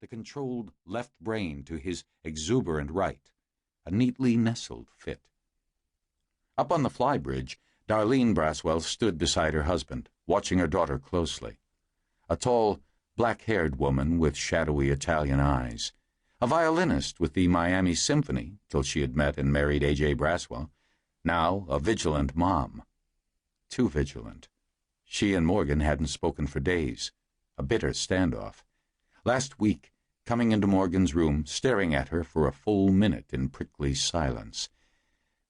the controlled left brain to his exuberant right, a neatly nestled fit. Up on the flybridge, Darlene Braswell stood beside her husband, watching her daughter closely. A tall, black-haired woman with shadowy Italian eyes. A violinist with the Miami Symphony, till she had met and married A.J. Braswell. Now a vigilant mom. Too vigilant. She and Morgan hadn't spoken for days. A bitter standoff. Last week, coming into Morgan's room, staring at her for a full minute in prickly silence.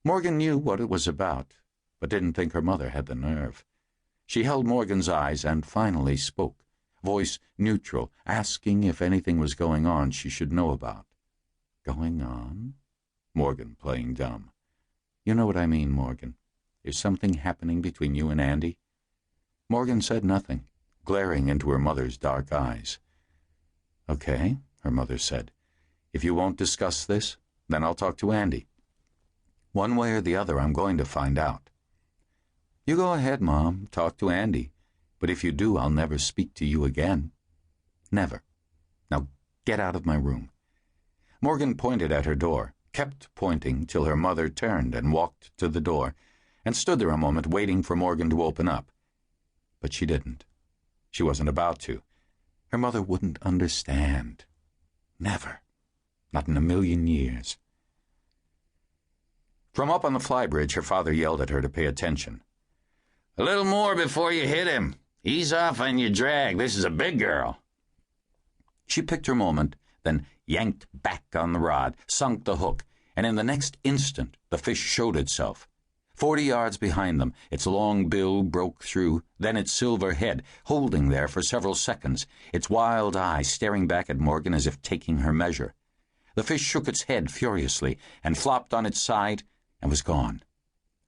Morgan knew what it was about, but didn't think her mother had the nerve. She held Morgan's eyes and finally spoke, voice neutral, asking if anything was going on she should know about. Going on? Morgan playing dumb. You know what I mean, Morgan. Is something happening between you and Andy? Morgan said nothing, glaring into her mother's dark eyes. Okay, her mother said. If you won't discuss this, then I'll talk to Andy. One way or the other, I'm going to find out. You go ahead, Mom, talk to Andy. But if you do, I'll never speak to you again. Never. Now get out of my room. Morgan pointed at her door, kept pointing till her mother turned and walked to the door, and stood there a moment waiting for Morgan to open up. But she didn't. She wasn't about to. Her mother wouldn't understand. Never. Not in a million years. From up on the flybridge, her father yelled at her to pay attention. A little more before you hit him. Ease off on your drag. This is a big girl. She picked her moment, then yanked back on the rod, sunk the hook, and in the next instant the fish showed itself. 40 yards behind them, its long bill broke through, then its silver head, holding there for several seconds, its wild eye staring back at Morgan as if taking her measure. The fish shook its head furiously and flopped on its side and was gone.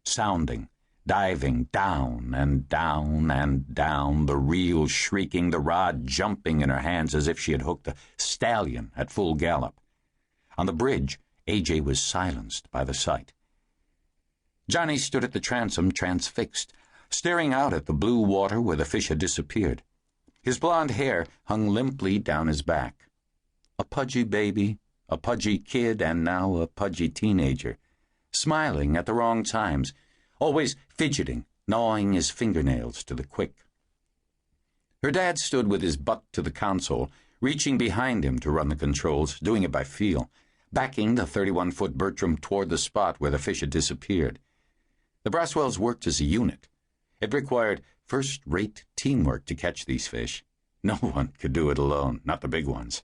Sounding, diving down and down and down, the reel shrieking, the rod jumping in her hands as if she had hooked a stallion at full gallop. On the bridge, A.J. was silenced by the sight. Johnny stood at the transom, transfixed, staring out at the blue water where the fish had disappeared. His blonde hair hung limply down his back. A pudgy baby, a pudgy kid, and now a pudgy teenager, smiling at the wrong times, always fidgeting, gnawing his fingernails to the quick. Her dad stood with his butt to the console, reaching behind him to run the controls, doing it by feel, backing the 31-foot Bertram toward the spot where the fish had disappeared. The Braswells worked as a unit. It required first-rate teamwork to catch these fish. No one could do it alone, not the big ones.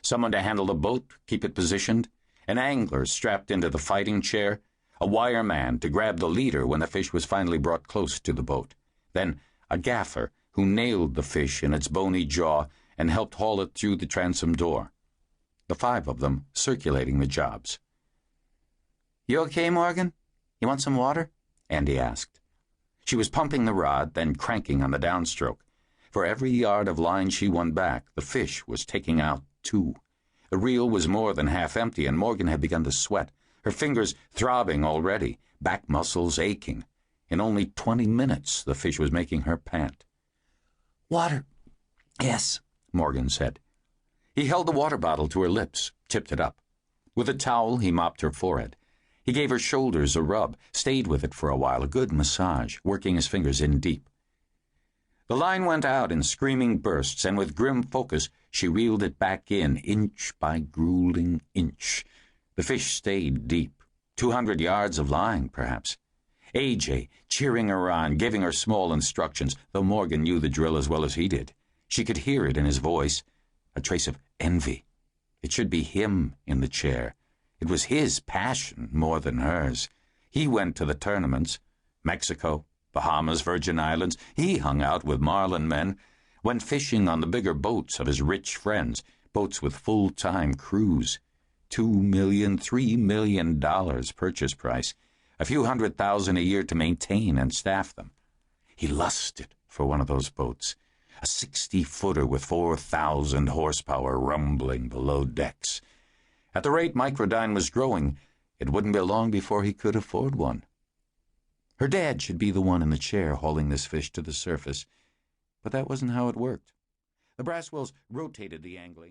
Someone to handle the boat, keep it positioned, an angler strapped into the fighting chair, a wire man to grab the leader when the fish was finally brought close to the boat, then a gaffer who nailed the fish in its bony jaw and helped haul it through the transom door. The 5 of them circulating the jobs. You okay, Morgan? You want some water? Andy asked. She was pumping the rod, then cranking on the downstroke. For every yard of line she won back, the fish was taking out 2. The reel was more than half empty, and Morgan had begun to sweat, her fingers throbbing already, back muscles aching. In only 20 minutes, the fish was making her pant. Water. Yes, Morgan said. He held the water bottle to her lips, tipped it up. With a towel, he mopped her forehead. He gave her shoulders a rub, stayed with it for a while, a good massage, working his fingers in deep. The line went out in screaming bursts, and with grim focus, she reeled it back in, inch by grueling inch. The fish stayed deep, 200 yards of line, perhaps. A.J. cheering her on, giving her small instructions, though Morgan knew the drill as well as he did. She could hear it in his voice, a trace of envy. It should be him in the chair. It was his passion more than hers. He went to the tournaments, Mexico, Bahamas, Virgin Islands. He hung out with marlin men, went fishing on the bigger boats of his rich friends, boats with full-time crews. $2 million, $3 million purchase price, a few $100,000 a year to maintain and staff them. He lusted for one of those boats, a 60-footer with 4,000 horsepower rumbling below decks. At the rate MicroDyne was growing, it wouldn't be long before he could afford one. Her dad should be the one in the chair hauling this fish to the surface, but that wasn't how it worked. The Braswells rotated the angling.